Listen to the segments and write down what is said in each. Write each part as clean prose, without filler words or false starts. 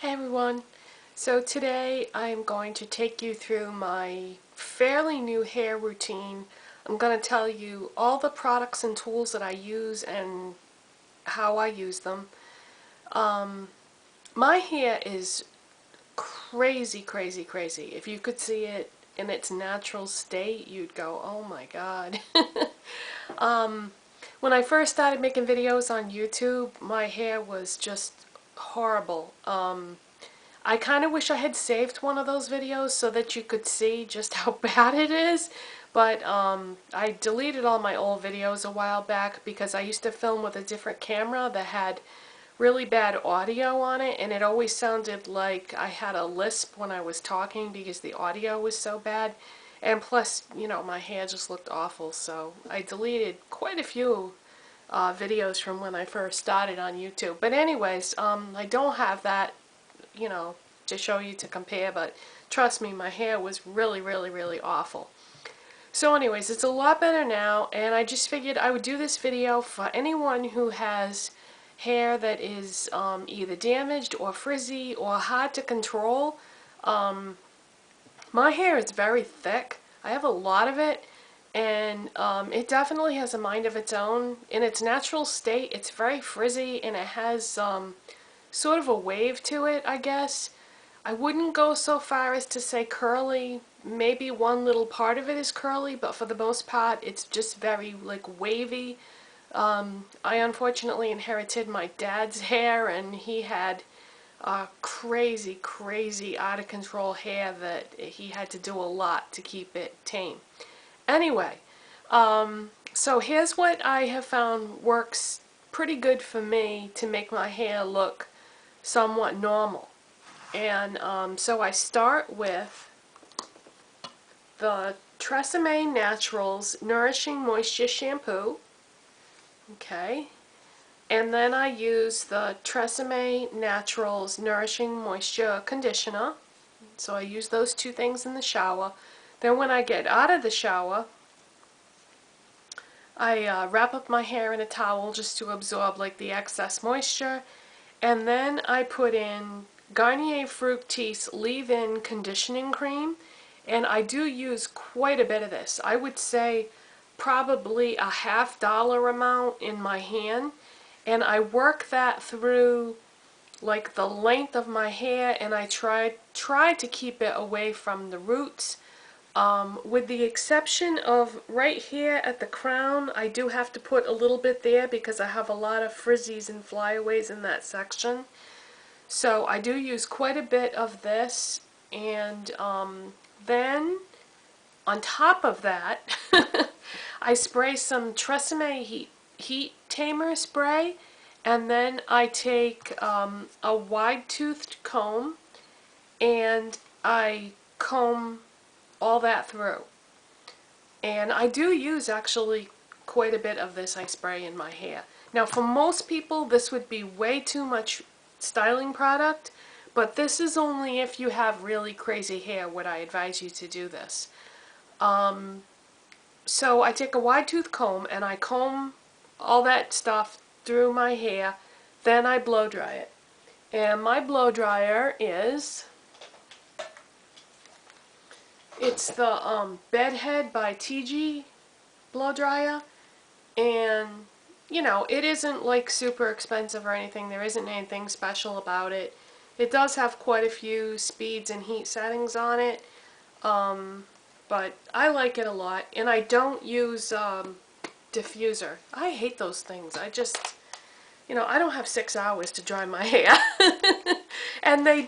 Hey everyone, so today I'm going to take you through my fairly new hair routine. I'm going to tell you all the products and tools that I use and how I use them. My hair is crazy, crazy, crazy. If you could see it in its natural state, you'd go, oh my god. When I first started making videos on YouTube, my hair was just horrible. I kind of wish I had saved one of those videos so that you could see just how bad it is, but I deleted all my old videos a while back because I used to film with a different camera that had really bad audio on it, and it always sounded like I had a lisp when I was talking because the audio was so bad. And plus, you know, my hair just looked awful, so I deleted quite a few videos from when I first started on YouTube. But anyways, I don't have that, you know, to show you to compare, but trust me, my hair was really, really, really awful. So anyways, it's a lot better now, and I just figured I would do this video for anyone who has hair that is either damaged or frizzy or hard to control. My hair is very thick. I have a lot of it, and it definitely has a mind of its own. In its natural state, it's very frizzy, and it has sort of a wave to it, I guess. I wouldn't go so far as to say curly. Maybe one little part of it is curly, but for the most part, it's just very, like, wavy. I unfortunately inherited my dad's hair, and he had crazy, crazy, out of control hair that he had to do a lot to keep it tame. Anyway, so here's what I have found works pretty good for me to make my hair look somewhat normal. And so I start with the Tresemme Naturals Nourishing Moisture Shampoo. Okay. And then I use the Tresemme Naturals Nourishing Moisture Conditioner. So I use those two things in the shower. Then when I get out of the shower, I wrap up my hair in a towel just to absorb like the excess moisture. And then I put in Garnier Fructis Leave-In Conditioning Cream. And I do use quite a bit of this. I would say probably a $50 amount in my hand. And I work that through like the length of my hair, and I try to keep it away from the roots. With the exception of right here at the crown, I do have to put a little bit there because I have a lot of frizzies and flyaways in that section. So I do use quite a bit of this, and then on top of that, I spray some Tresemme Heat Tamer spray, and then I take a wide-toothed comb and I comb all that through. And I do use actually quite a bit of this I spray in my hair. Now for most people this would be way too much styling product, but this is only if you have really crazy hair would I advise you to do this. So I take a wide tooth comb and I comb all that stuff through my hair, then I blow dry it. And my blow dryer is, it's the Bedhead by TG blow dryer, and you know, it isn't like super expensive or anything. There isn't anything special about it. It does have quite a few speeds and heat settings on it, but I like it a lot. And I don't use diffuser. I hate those things. I just, you know, I don't have 6 hours to dry my hair. And they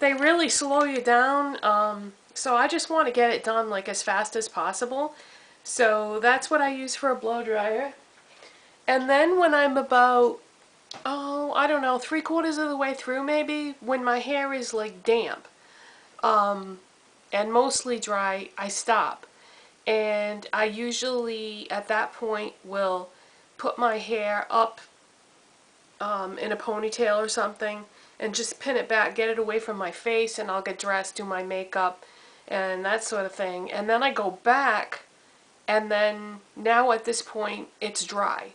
really slow you down. So I just want to get it done like as fast as possible. So that's what I use for a blow dryer. And then when I'm about, oh, I don't know, 3/4 of the way through maybe, when my hair is like damp and mostly dry, I stop. And I usually at that point will put my hair up in a ponytail or something and just pin it back, get it away from my face, and I'll get dressed, do my makeup and that sort of thing. And then I go back, and then now at this point it's dry.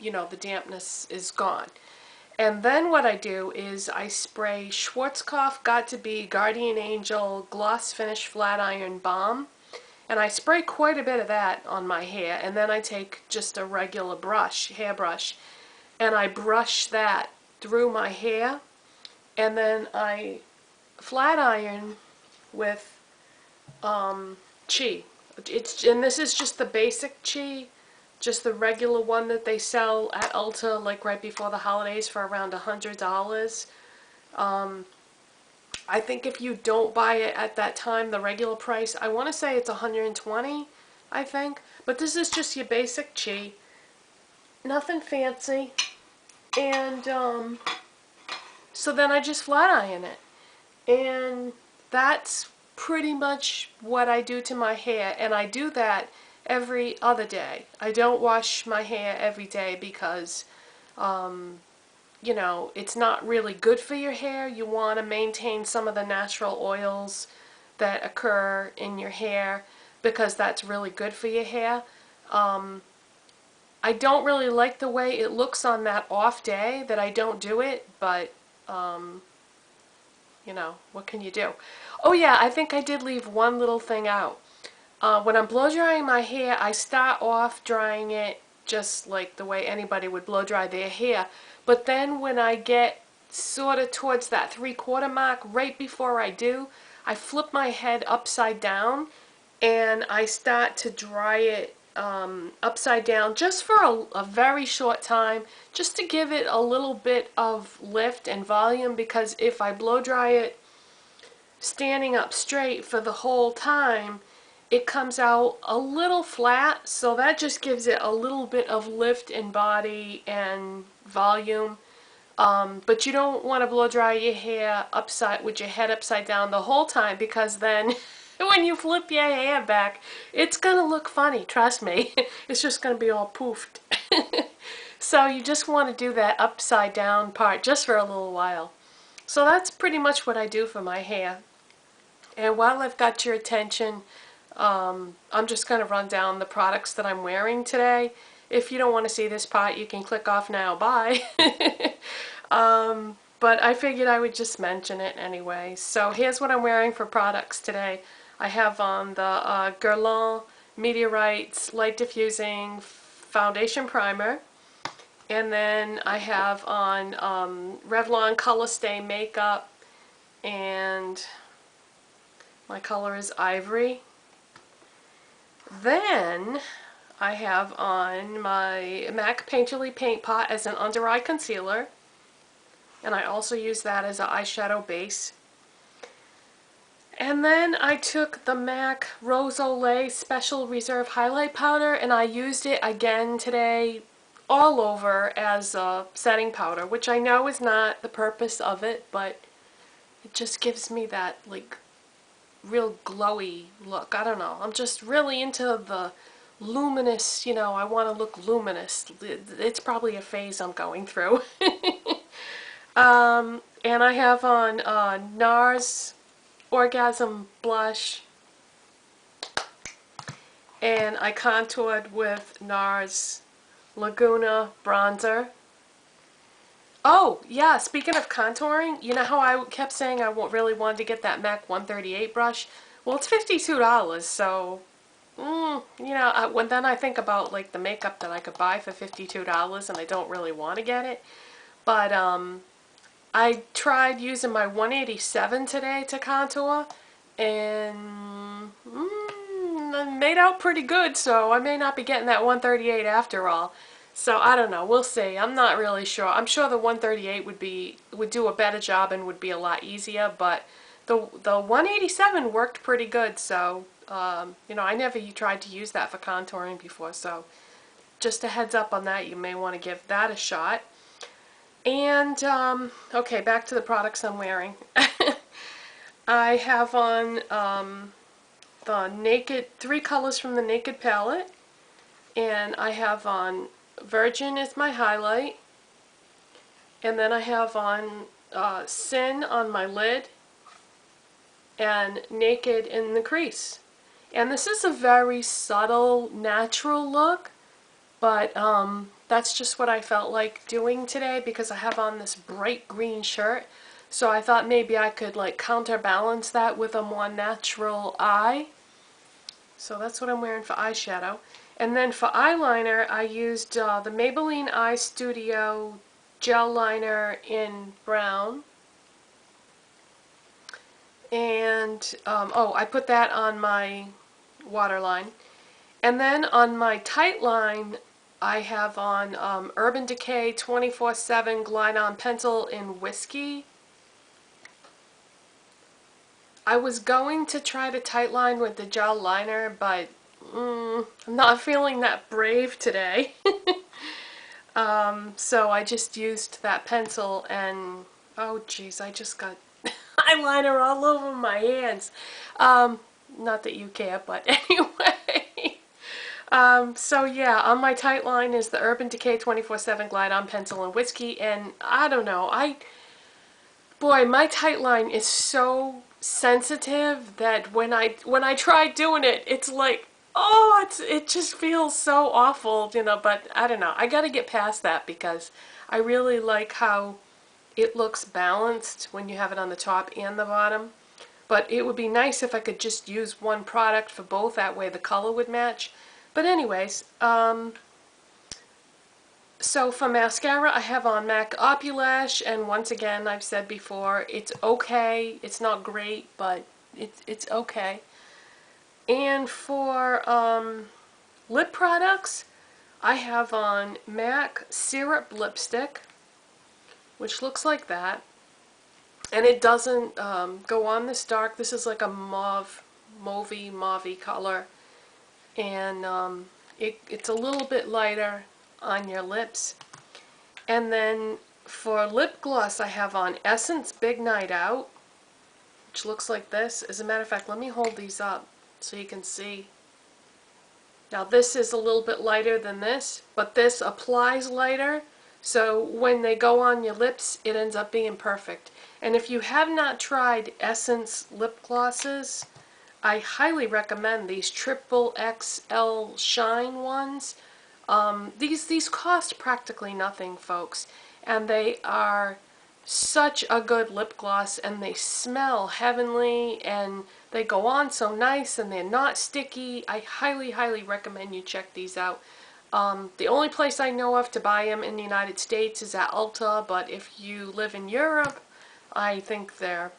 You know, the dampness is gone. And then what I do is I spray Schwarzkopf Got to Be Guardian Angel Gloss Finish Flat Iron Balm. And I spray quite a bit of that on my hair. And then I take just a regular brush, hairbrush, and I brush that through my hair. And then I flat iron with Chi. And this is just the basic Chi, just the regular one that they sell at Ulta like right before the holidays for around $100. I think if you don't buy it at that time, the regular price, I want to say it's $120, I think. But this is just your basic Chi, nothing fancy. And so then I just flat iron it. And that's pretty much what I do to my hair, and I do that every other day. I don't wash my hair every day because you know, it's not really good for your hair. You want to maintain some of the natural oils that occur in your hair because that's really good for your hair. I don't really like the way it looks on that off day that I don't do it, but you know, what can you do? Oh yeah, I think I did leave one little thing out. When I'm blow drying my hair, I start off drying it just like the way anybody would blow dry their hair. But then when I get sort of towards that 3/4 mark, right before I do, I flip my head upside down and I start to dry it upside down just for a very short time, just to give it a little bit of lift and volume, because if I blow dry it standing up straight for the whole time, it comes out a little flat, so that just gives it a little bit of lift in body and volume. But you don't want to blow dry your hair with your head upside down the whole time, because then when you flip your hair back, it's going to look funny, trust me. It's just going to be all poofed. So you just want to do that upside down part just for a little while. So that's pretty much what I do for my hair. And while I've got your attention, I'm just going to run down the products that I'm wearing today. If you don't want to see this part, you can click off now. Bye. But I figured I would just mention it anyway. So here's what I'm wearing for products today. I have on the Guerlain Meteorites Light Diffusing Foundation Primer. And then I have on Revlon Color Stay Makeup. And my color is Ivory. Then I have on my MAC Painterly Paint Pot as an under eye concealer, and I also use that as an eyeshadow base. And then I took the MAC Rose Olay Special Reserve Highlight Powder, and I used it again today all over as a setting powder, which I know is not the purpose of it, but it just gives me that like real glowy look. I don't know. I'm just really into the luminous, you know, I want to look luminous. It's probably a phase I'm going through. And I have on NARS Orgasm Blush. And I contoured with NARS Laguna Bronzer. Oh, yeah, speaking of contouring, you know how I kept saying I really wanted to get that MAC 138 brush? Well, it's $52, so, you know, then I think about, like, the makeup that I could buy for $52, and I don't really want to get it. But, I tried using my 187 today to contour, and I made out pretty good, so I may not be getting that 138 after all. So I don't know, we'll see. I'm not really sure. I'm sure the 138 would do a better job and would be a lot easier, but the 187 worked pretty good, so you know, I never tried to use that for contouring before, so just a heads up on that, you may want to give that a shot. And okay, back to the products I'm wearing. I have on the Naked, 3 colors from the Naked palette, and I have on Virgin is my highlight, and then I have on Sin on my lid, and Naked in the crease. And this is a very subtle, natural look, but That's just what I felt like doing today because I have on this bright green shirt. So I thought maybe I could like counterbalance that with a more natural eye. So that's what I'm wearing for eyeshadow. And then for eyeliner, I used the Maybelline Eye Studio gel liner in brown. And, oh, I put that on my waterline. And then on my tight line, I have on Urban Decay 24/7 Glide On Pencil in Whiskey. I was going to try to tight line with the gel liner, but I'm not feeling that brave today. So I just used that pencil and, oh geez, I just got eyeliner all over my hands. Not that you care, but anyway. So yeah, on my tight line is the Urban Decay 24/7 Glide On Pencil and Whiskey, and I don't know, boy, my tight line is so sensitive that when I try doing it, it's like, oh, it just feels so awful, you know, but I don't know. I got to get past that because I really like how it looks balanced when you have it on the top and the bottom. But it would be nice if I could just use one product for both, that way the color would match. But anyways, so for mascara, I have on MAC Opulash, and once again, I've said before, it's okay. It's not great, but it's okay. And for lip products, I have on MAC Syrup Lipstick, which looks like that. And it doesn't go on this dark. This is like a mauvey color. And it's a little bit lighter on your lips. And then for lip gloss, I have on Essence Big Night Out, which looks like this. As a matter of fact, let me hold these up so you can see. Now this is a little bit lighter than this, but this applies lighter, so when they go on your lips, it ends up being perfect. And if you have not tried Essence lip glosses, I highly recommend these Triple XL Shine ones. These cost practically nothing, folks, and they are such a good lip gloss, and they smell heavenly, and they go on so nice, and they're not sticky. I highly recommend you check these out. The only place I know of to buy them in the United States is at Ulta, but if you live in Europe, I think they're,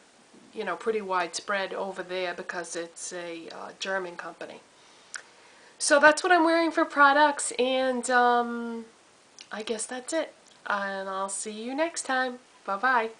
you know, pretty widespread over there because it's a German company. So that's what I'm wearing for products, and I guess that's it. And I'll see you next time. Bye-bye.